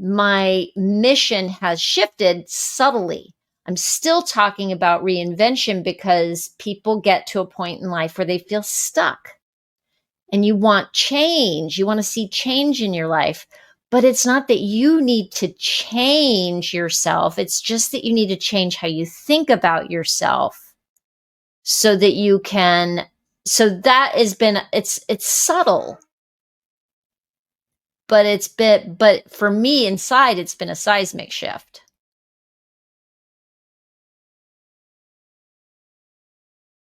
my mission has shifted subtly. I'm still talking about reinvention because people get to a point in life where they feel stuck and you want change. You want to see change in your life. But it's not that you need to change yourself. It's just that you need to change how you think about yourself so that you can, so that has been, it's subtle, but but for me inside, it's been a seismic shift.